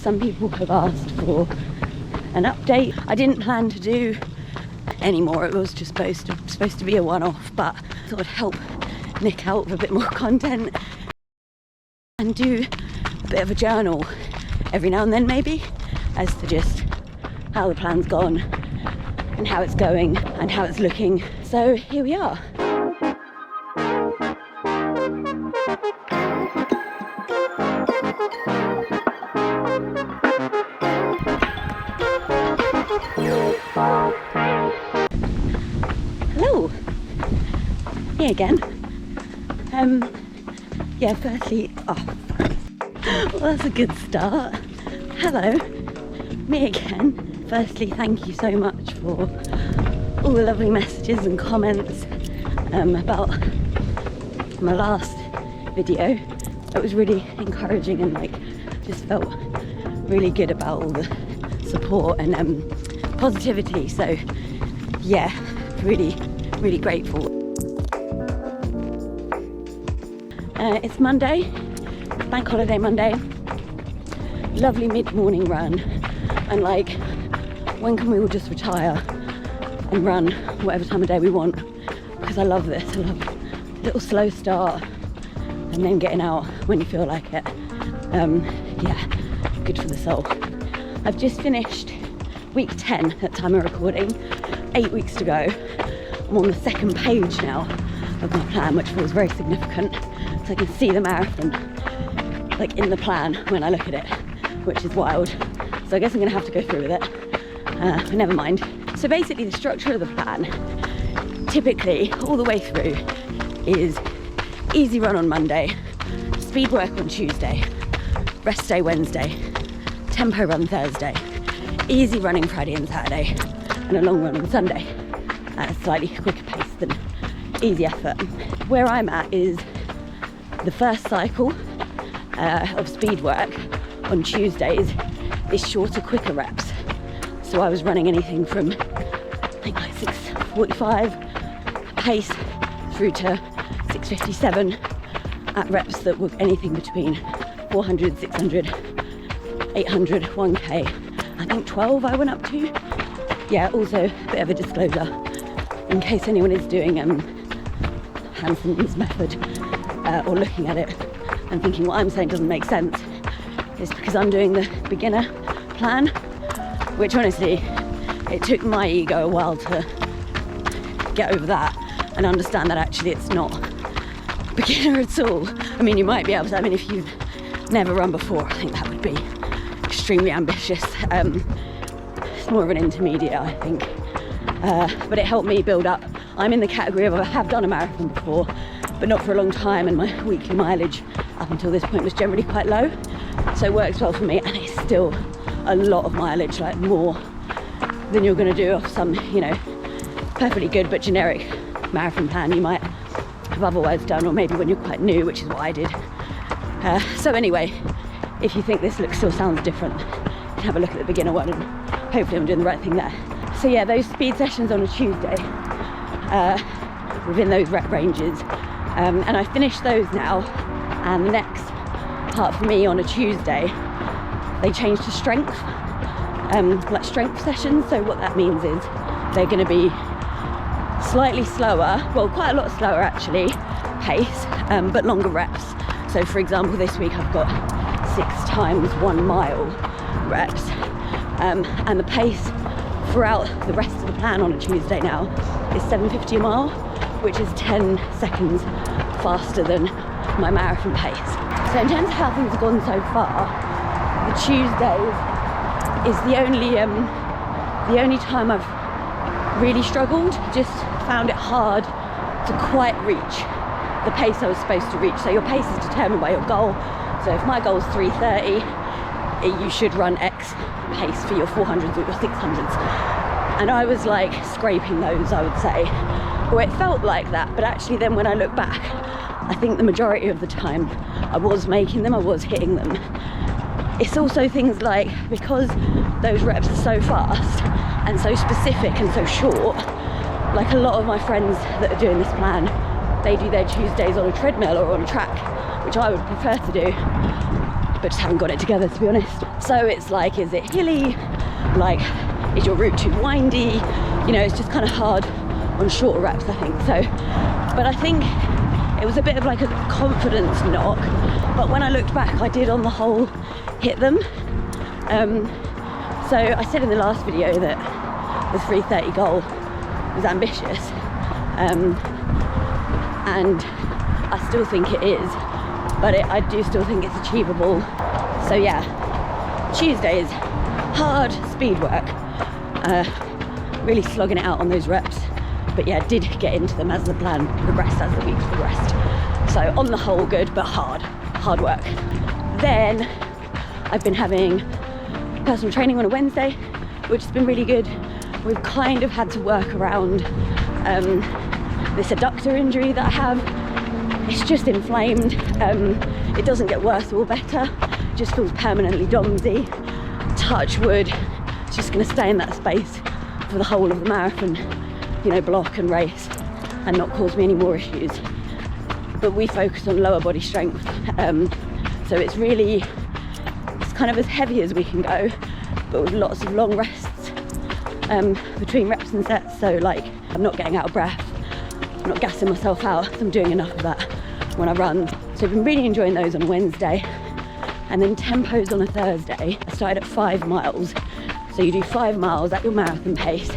Some people have asked for an update. I didn't plan to do any more. It was just supposed to be a one-off, but I thought it'd help nick out with a bit more content and do a bit of a journal every now and then, maybe, as to just how the plan's gone and how it's going and how it's looking. So here we are. Hello, me again. Yeah, firstly, well, that's a good start. Hello, me again. Firstly, thank you so much for all the lovely messages and comments about my last video. It was really encouraging and just felt really good about all the support and positivity. So yeah, really grateful. It's Monday, bank holiday Monday. Lovely mid-morning run, and when can we all just retire and run whatever time of day we want? Because I love this. I love a little slow start and then getting out when you feel like it. Yeah, good for the soul. I've just finished week 10 at time of recording, 8 weeks to go. I'm on the second page now of my plan, which feels very significant. So I can see the marathon in the plan when I look at it, which is wild. So I guess I'm gonna have to go through with it, but never mind. So basically the structure of the plan, typically all the way through, is easy run on Monday, speed work on Tuesday, rest day Wednesday, tempo run Thursday, easy running Friday and Saturday, and a long run on Sunday at a slightly quicker pace than easy effort. Where I'm at is the first cycle of speed work on Tuesdays is shorter, quicker reps. So I was running anything from I think 6:45 pace through to 6:57 at reps that were anything between 400, 600, 800, 1k. I think 12 I went up to. Yeah, also a bit of a disclosure in case anyone is doing Hansons Method or looking at it and thinking what I'm saying doesn't make sense. It's because I'm doing the beginner plan, which honestly, it took my ego a while to get over that and understand that actually it's not beginner at all. I mean, you might be able to, if you've never run before, I think that would be extremely ambitious. It's more of an intermediate, I think. But it helped me build up. I'm in the category of I have done a marathon before, but not for a long time, and my weekly mileage up until this point was generally quite low. So it works well for me, and it's still a lot of mileage, more than you're gonna do off some, perfectly good but generic marathon plan you might have otherwise done, or maybe when you're quite new, which is what I did. So anyway, if you think this still sounds different, have a look at the beginner one, and hopefully I'm doing the right thing there. So yeah, those speed sessions on a Tuesday, within those rep ranges, and I finished those now, and the next part for me on a Tuesday, they changed to strength, strength sessions. So what that means is they're going to be slightly slower, well, quite a lot slower actually, pace, but longer reps. So for example, this week I've got 6 times 1 mile reps, and the pace throughout the rest of the plan on a Tuesday now is 7:50 a mile, which is 10 seconds faster than my marathon pace. So in terms of how things have gone so far, the Tuesdays is the only time I've really struggled. Just found it hard to quite reach the pace I was supposed to reach. So your pace is determined by your goal. So if my goal is 3:30, you should run X pace for your 400s or your 600s. And I was scraping those, I would say. Or it felt like that, but actually then when I look back, I think the majority of the time I was making them, I was hitting them. It's also things because those reps are so fast and so specific and so short, a lot of my friends that are doing this plan, they do their Tuesdays on a treadmill or on a track, which I would prefer to do. but just haven't got it together, to be honest. So it's like, is it hilly? Like, is your route too windy? You know, it's just kind of hard on shorter reps, I think. So, but I think it was a bit of like a confidence knock. But when I looked back, I did on the whole hit them. So I said in the last video that the 3:30 goal was ambitious. And I still think it is, but I do still think it's achievable. So yeah, Tuesday is hard speed work, really slogging it out on those reps, but yeah, did get into them as the plan progressed, as the weeks progressed. So on the whole good, but hard work. Then I've been having personal training on a Wednesday, which has been really good. We've kind of had to work around this adductor injury that I have. It's just inflamed. It doesn't get worse or better, it just feels permanently domsy. Touch wood, it's just going to stay in that space for the whole of the marathon, you know, block and race, and not cause me any more issues. But we focus on lower body strength, so it's kind of as heavy as we can go, but with lots of long rests between reps and sets. So like, I'm not getting out of breath, I'm not gassing myself out, I'm doing enough of that when I run. So I've been really enjoying those on a Wednesday. And then tempos on a Thursday. I started at 5 miles. So you do 5 miles at your marathon pace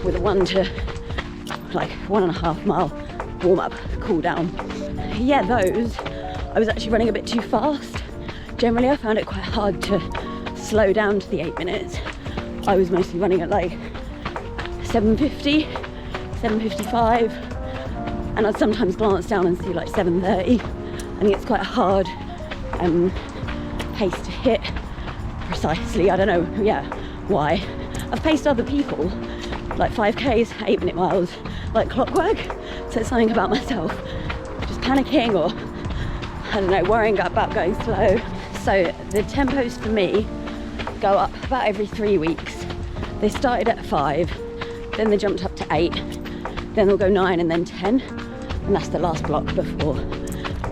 with a 1 to like 1.5 mile warm up, cool down. Yeah, those, I was actually running a bit too fast. Generally, I found it quite hard to slow down to the 8 minutes. I was mostly running at like 7:50, 7:55, and I'd sometimes glance down and see like 7:30. I think it's quite a hard pace to hit precisely. I don't know, yeah, why. I've paced other people, like 5Ks, 8-minute miles, like clockwork. So it's something about myself just panicking, or I don't know, worrying about going slow. So the tempos for me go up about every 3 weeks. They started at 5, then they jumped up to 8, then they'll go 9 and then 10, and that's the last block before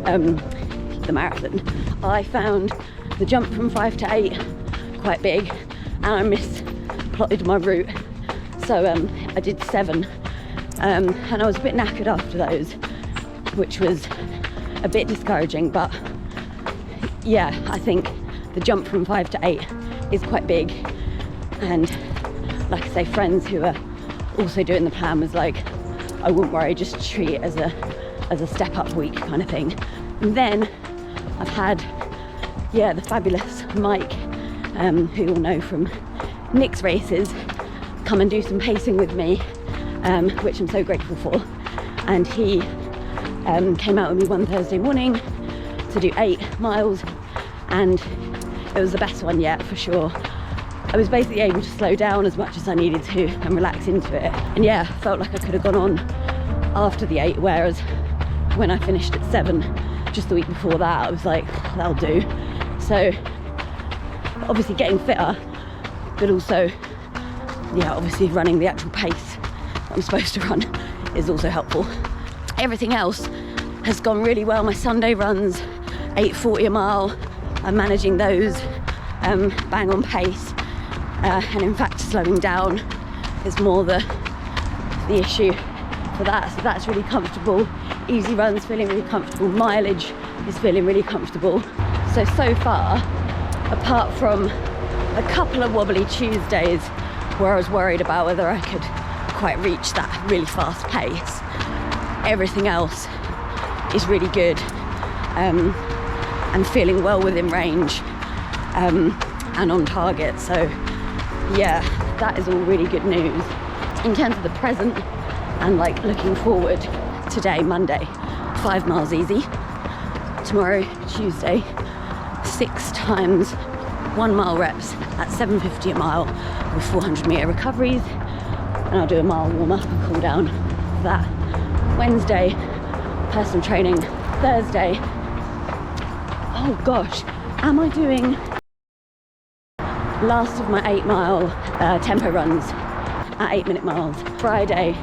the marathon. I found the jump from 5 to 8 quite big, and I misplotted my route, so I did 7, and I was a bit knackered after those, which was a bit discouraging. But yeah, I think the jump from 5 to 8 is quite big, and like I say, friends who are also doing the plan was like, I wouldn't worry, just treat it as a step up week kind of thing. And then I've had, yeah, the fabulous Mike, who you'll know from Nick's races, come and do some pacing with me, which I'm so grateful for. And he came out with me one Thursday morning to do 8 miles, and it was the best one yet, for sure. I was basically able to slow down as much as I needed to and relax into it. And yeah, felt like I could have gone on after the 8, whereas when I finished at 7, just the week before that, I was like, that'll do. So obviously getting fitter, but also, yeah, obviously running the actual pace I'm supposed to run is also helpful. Everything else has gone really well. My Sunday runs, 8:40 a mile, I'm managing those bang on pace, and in fact slowing down is more the issue for that. So that's really comfortable. Easy runs feeling really comfortable, mileage is feeling really comfortable. So far, apart from a couple of wobbly Tuesdays where I was worried about whether I could quite reach that really fast pace, everything else is really good, and feeling well within range, and on target. So yeah, that is all really good news. In terms of the present and like looking forward, today, Monday, 5 miles easy. Tomorrow, Tuesday, 6 times 1 mile reps at 7:50 a mile with 400-meter recoveries, and I'll do a mile warm up and cool down for that. Wednesday, personal training. Thursday, oh gosh, am I doing last of my 8 mile tempo runs at 8-minute miles? Friday,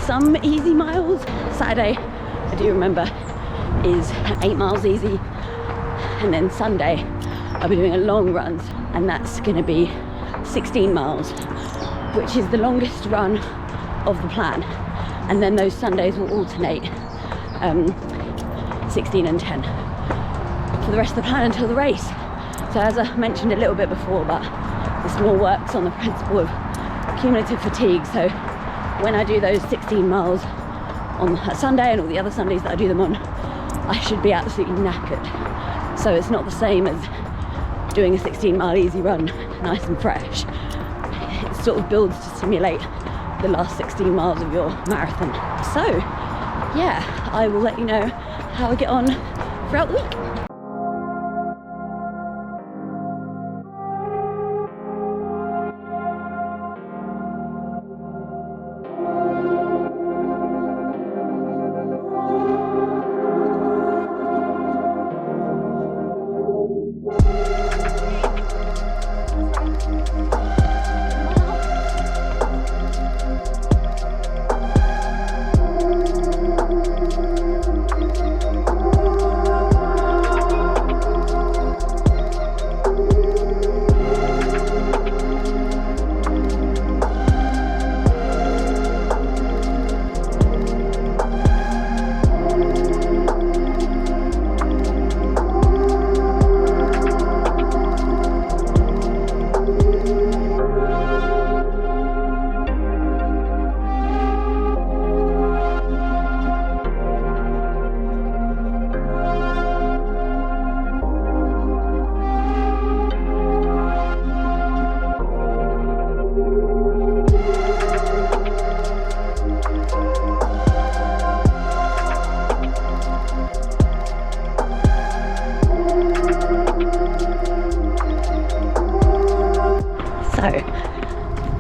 some easy miles. Saturday, I do remember, is 8 miles easy. And then Sunday, I'll be doing a long run, and that's gonna be 16 miles, which is the longest run of the plan. And then those Sundays will alternate 16 and 10 for the rest of the plan until the race. So as I mentioned a little bit before, but this more works on the principle of cumulative fatigue. So when I do those 16 miles on a Sunday and all the other Sundays that I do them on, I should be absolutely knackered. So it's not the same as doing a 16-mile easy run nice and fresh. It sort of builds to simulate the last 16 miles of your marathon. So yeah, I will let you know how I get on throughout the week.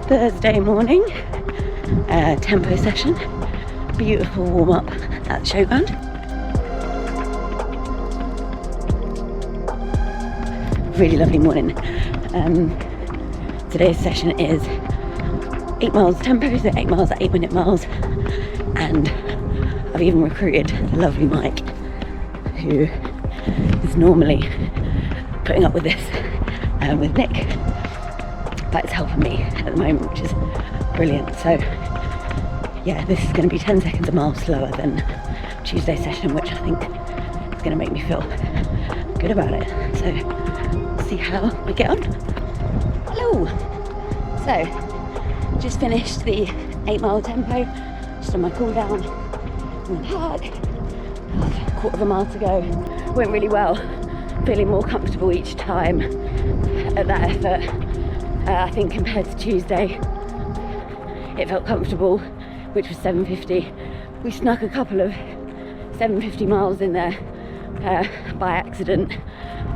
Thursday morning, tempo session, beautiful warm up at the showground. Really lovely morning. Today's session is 8 miles tempo, so 8 miles at 8-minute miles, and I've even recruited the lovely Mike, who is normally putting up with this with Nick. But it's helping me at the moment, which is brilliant. So yeah, this is going to be 10 seconds a mile slower than Tuesday's session, which I think is going to make me feel good about it. So see how we get on. Hello. So just finished the 8-mile tempo, just on my cool down in the park. A quarter of a mile to go. Went really well, feeling more comfortable each time at that effort. I think compared to Tuesday, it felt comfortable, which was 7:50. We snuck a couple of 7:50 miles in there by accident.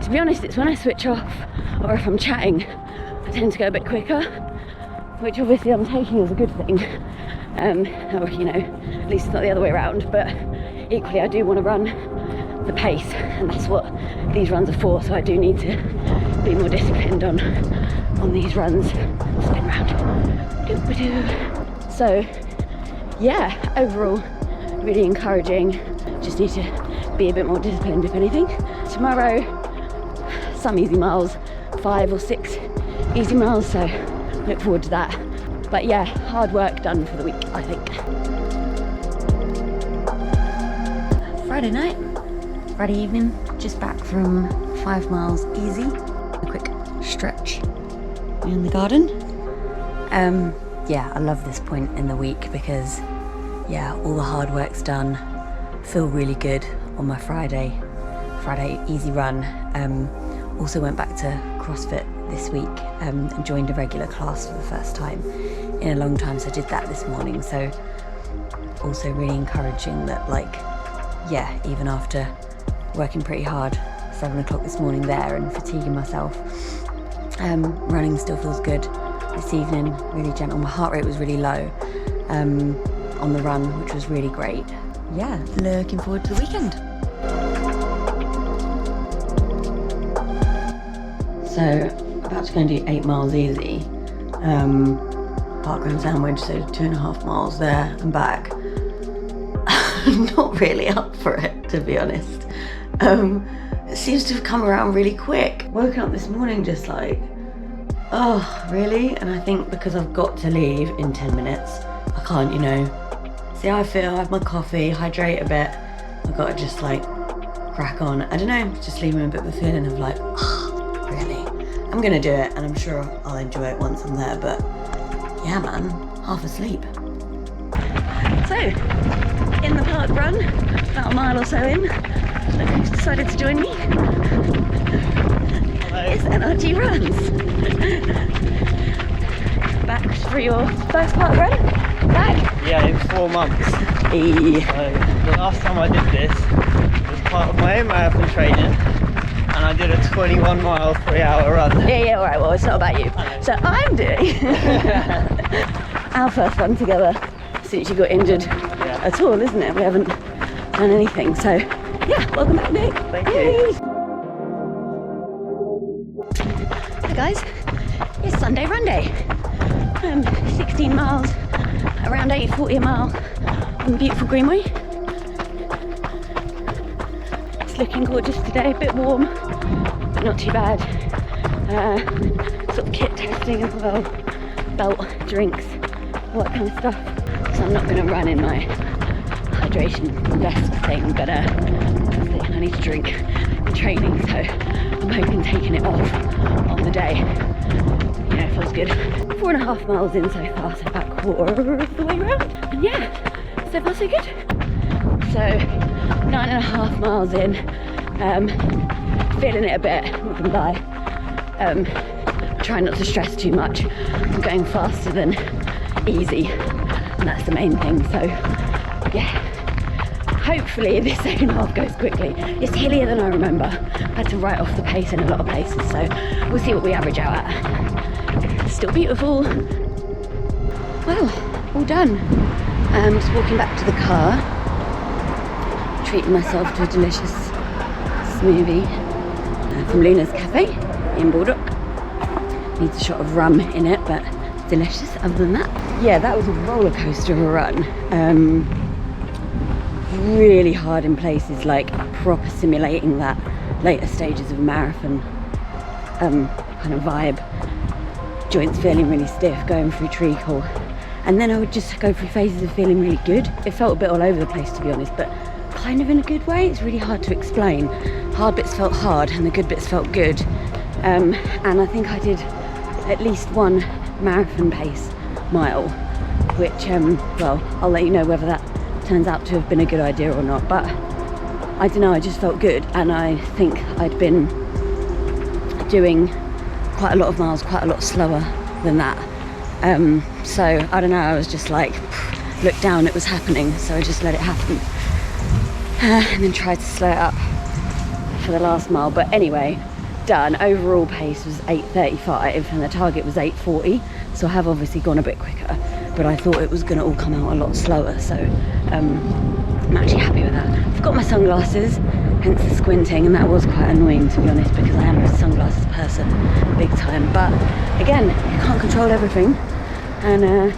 To be honest, it's when I switch off or if I'm chatting, I tend to go a bit quicker, which obviously I'm taking as a good thing. Or, you know, at least it's not the other way around, but equally I do want to run the pace, and that's what these runs are for. So I do need to be more disciplined on these runs. Spin round. So yeah, overall really encouraging. Just need to be a bit more disciplined if anything. Tomorrow some easy miles, 5 or 6 easy miles, so look forward to that. But yeah, hard work done for the week, I think. Friday night, Friday evening, just back from 5 miles easy. A quick stretch in the garden. Yeah, I love this point in the week because yeah, all the hard work's done. Feel really good on my Friday easy run. Also went back to CrossFit this week and joined a regular class for the first time in a long time, so I did that this morning. So also really encouraging that, like, yeah, even after working pretty hard 7 o'clock this morning there and fatiguing myself, running still feels good. This evening, really gentle. My heart rate was really low on the run, which was really great. Yeah, looking forward to the weekend. So, about to go and do 8 miles easy. Parkrun sandwich, so 2.5 miles there and back. Not really up for it, to be honest. seems to have come around really quick. Woken up this morning just like, oh, really? And I think because I've got to leave in 10 minutes, I can't, you know, see how I feel, have my coffee, hydrate a bit. I've got to just like crack on. I don't know, just leaving a bit of a feeling of like, oh, really? I'm gonna do it and I'm sure I'll enjoy it once I'm there, but yeah, man, half asleep. So, in the park run, about a mile or so in, look who's decided to join me. It's NRG Runs. Back for your first park run? Back? Yeah, in 4 months. Hey. So, the last time I did this was part of my own marathon training, and I did a 21 mile 3 hour run. Yeah, alright, well it's not about you. So I'm doing our first run together since you got injured at all, isn't it? We haven't done anything, so yeah, welcome back, Nick. Thank you. Hi guys, it's Sunday run day. 16 miles, around 8:40 a mile on the beautiful Greenway. It's looking gorgeous today, a bit warm, but not too bad. Sort of kit testing as well, belt, drinks, all that kind of stuff. So I'm not going to run in my hydration vest thing, but I need to drink in training, so I'm hoping taking it off on the day, you know, feels good. 4.5 miles in so far, so about quarter of the way around, and yeah, so far so good. So 9.5 miles in, feeling it a bit, not gonna lie. Trying not to stress too much. I'm going faster than easy, and that's the main thing. So yeah, hopefully this second half goes quickly. It's hillier than I remember. I had to write off the pace in a lot of places, so we'll see what we average out at. Still beautiful. Well, all done. Just walking back to the car, treating myself to a delicious smoothie from Luna's Cafe in Baldock. Needs a shot of rum in it, but delicious other than that. Yeah, that was a roller coaster of a run. Really hard in places, like proper simulating that later stages of a marathon kind of vibe. Joints feeling really stiff, going through treacle. And then I would just go through phases of feeling really good. It felt a bit all over the place, to be honest, but kind of in a good way. It's really hard to explain. Hard bits felt hard and the good bits felt good. And I think I did at least one marathon pace mile, which, well, I'll let you know whether that turns out to have been a good idea or not, but I don't know, I just felt good, and I think I'd been doing quite a lot of miles quite a lot slower than that. So I don't know, I was just like, looked down, it was happening, so I just let it happen. And then tried to slow it up for the last mile, but anyway, done. Overall pace was 8:35 and the target was 8:40, so I have obviously gone a bit quicker, but I thought it was going to all come out a lot slower, so I'm actually happy with that. I forgot my sunglasses, hence the squinting, and that was quite annoying, to be honest, because I am a sunglasses person big time, but again, you can't control everything, and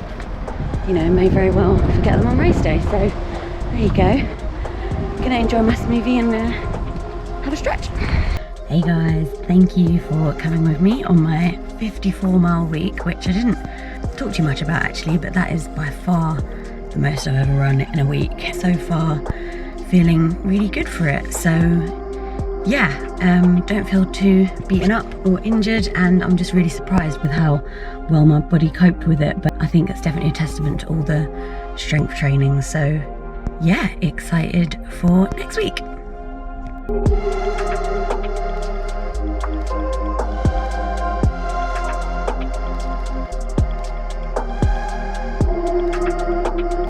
you know, may very well forget them on race day, so there you go. I'm gonna enjoy my smoothie and have a stretch. Hey guys, thank you for coming with me on my 54 mile week, which I didn't talk too much about actually, but that is by far the most I've ever run in a week. So far, feeling really good for it. So yeah, don't feel too beaten up or injured, and I'm just really surprised with how well my body coped with it. But I think it's definitely a testament to all the strength training. So yeah, excited for next week.